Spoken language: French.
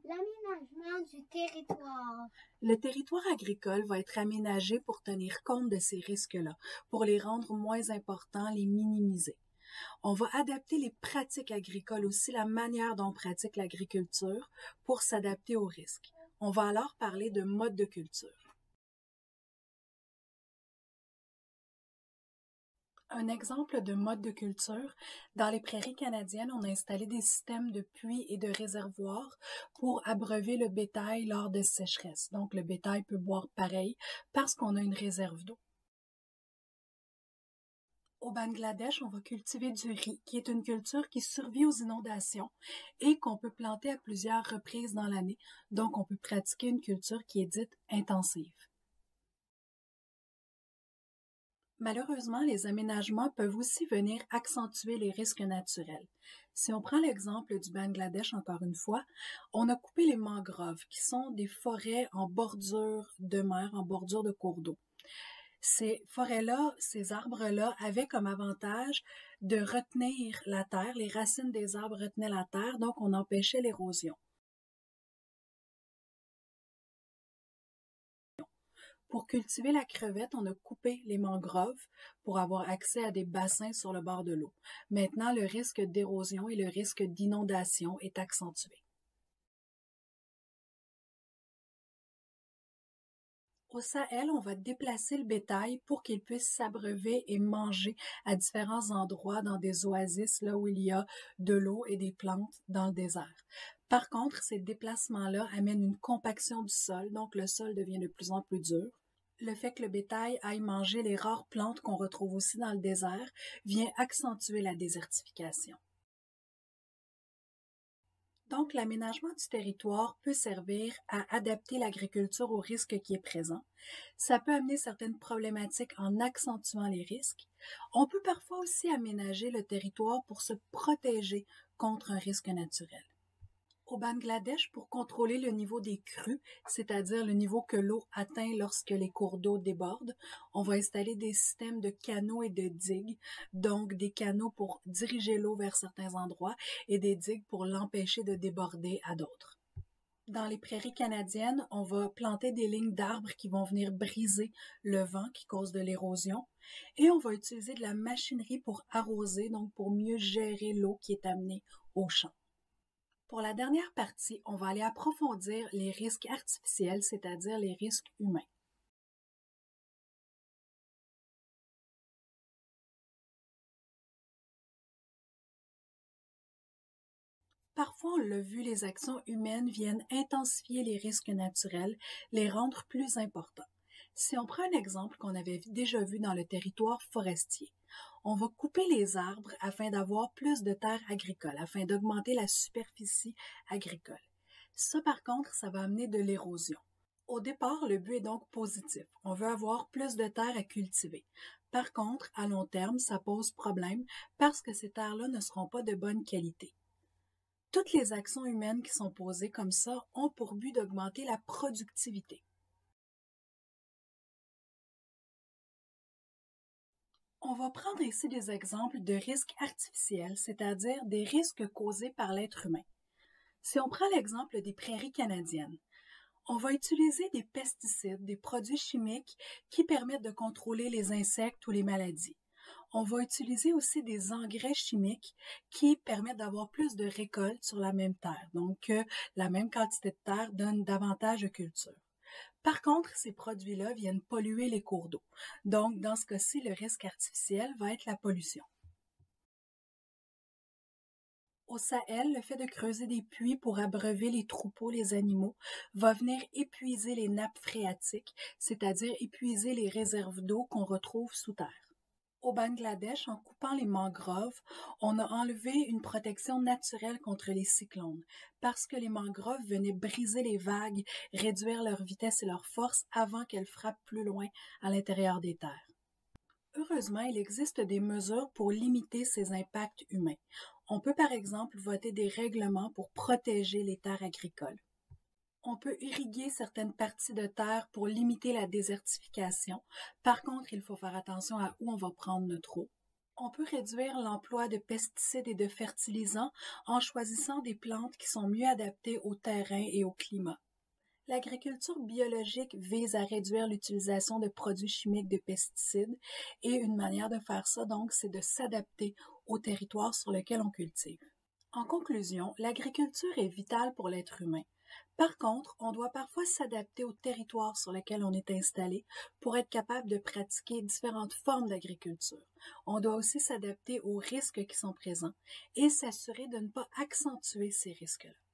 L'aménagement du territoire. Le territoire agricole va être aménagé pour tenir compte de ces risques-là, pour les rendre moins importants, les minimiser. On va adapter les pratiques agricoles aussi, la manière dont on pratique l'agriculture pour s'adapter aux risques. On va alors parler de mode de culture. Un exemple de mode de culture, dans les prairies canadiennes, on a installé des systèmes de puits et de réservoirs pour abreuver le bétail lors de sécheresse. Donc, le bétail peut boire pareil parce qu'on a une réserve d'eau. Au Bangladesh, on va cultiver du riz, qui est une culture qui survit aux inondations et qu'on peut planter à plusieurs reprises dans l'année. Donc, on peut pratiquer une culture qui est dite intensive. Malheureusement, les aménagements peuvent aussi venir accentuer les risques naturels. Si on prend l'exemple du Bangladesh, encore une fois, on a coupé les mangroves, qui sont des forêts en bordure de mer, en bordure de cours d'eau. Ces forêts-là, ces arbres-là avaient comme avantage de retenir la terre, les racines des arbres retenaient la terre, donc on empêchait l'érosion. Pour cultiver la crevette, on a coupé les mangroves pour avoir accès à des bassins sur le bord de l'eau. Maintenant, le risque d'érosion et le risque d'inondation est accentué. Au Sahel, on va déplacer le bétail pour qu'il puisse s'abreuver et manger à différents endroits dans des oasis, là où il y a de l'eau et des plantes dans le désert. Par contre, ces déplacements-là amènent une compaction du sol, donc le sol devient de plus en plus dur. Le fait que le bétail aille manger les rares plantes qu'on retrouve aussi dans le désert vient accentuer la désertification. Donc, l'aménagement du territoire peut servir à adapter l'agriculture au risque qui est présent. Ça peut amener certaines problématiques en accentuant les risques. On peut parfois aussi aménager le territoire pour se protéger contre un risque naturel. Au Bangladesh, pour contrôler le niveau des crues, c'est-à-dire le niveau que l'eau atteint lorsque les cours d'eau débordent, on va installer des systèmes de canaux et de digues, donc des canaux pour diriger l'eau vers certains endroits et des digues pour l'empêcher de déborder à d'autres. Dans les prairies canadiennes, on va planter des lignes d'arbres qui vont venir briser le vent qui cause de l'érosion et on va utiliser de la machinerie pour arroser, donc pour mieux gérer l'eau qui est amenée au champ. Pour la dernière partie, on va aller approfondir les risques artificiels, c'est-à-dire les risques humains. Parfois, on l'a vu, les actions humaines viennent intensifier les risques naturels, les rendre plus importants. Si on prend un exemple qu'on avait déjà vu dans le territoire forestier, on va couper les arbres afin d'avoir plus de terres agricoles, afin d'augmenter la superficie agricole. Ça, par contre, ça va amener de l'érosion. Au départ, le but est donc positif. On veut avoir plus de terres à cultiver. Par contre, à long terme, ça pose problème parce que ces terres-là ne seront pas de bonne qualité. Toutes les actions humaines qui sont posées comme ça ont pour but d'augmenter la productivité. On va prendre ici des exemples de risques artificiels, c'est-à-dire des risques causés par l'être humain. Si on prend l'exemple des prairies canadiennes, on va utiliser des pesticides, des produits chimiques qui permettent de contrôler les insectes ou les maladies. On va utiliser aussi des engrais chimiques qui permettent d'avoir plus de récoltes sur la même terre. Donc, la même quantité de terre donne davantage de culture. Par contre, ces produits-là viennent polluer les cours d'eau. Donc, dans ce cas-ci, le risque artificiel va être la pollution. Au Sahel, le fait de creuser des puits pour abreuver les troupeaux, les animaux, va venir épuiser les nappes phréatiques, c'est-à-dire épuiser les réserves d'eau qu'on retrouve sous terre. Au Bangladesh, en coupant les mangroves, on a enlevé une protection naturelle contre les cyclones, parce que les mangroves venaient briser les vagues, réduire leur vitesse et leur force avant qu'elles frappent plus loin à l'intérieur des terres. Heureusement, il existe des mesures pour limiter ces impacts humains. On peut par exemple voter des règlements pour protéger les terres agricoles. On peut irriguer certaines parties de terre pour limiter la désertification. Par contre, il faut faire attention à où on va prendre notre eau. On peut réduire l'emploi de pesticides et de fertilisants en choisissant des plantes qui sont mieux adaptées au terrain et au climat. L'agriculture biologique vise à réduire l'utilisation de produits chimiques de pesticides et une manière de faire ça, donc, c'est de s'adapter au territoire sur lequel on cultive. En conclusion, l'agriculture est vitale pour l'être humain. Par contre, on doit parfois s'adapter au territoire sur lequel on est installé pour être capable de pratiquer différentes formes d'agriculture. On doit aussi s'adapter aux risques qui sont présents et s'assurer de ne pas accentuer ces risques-là.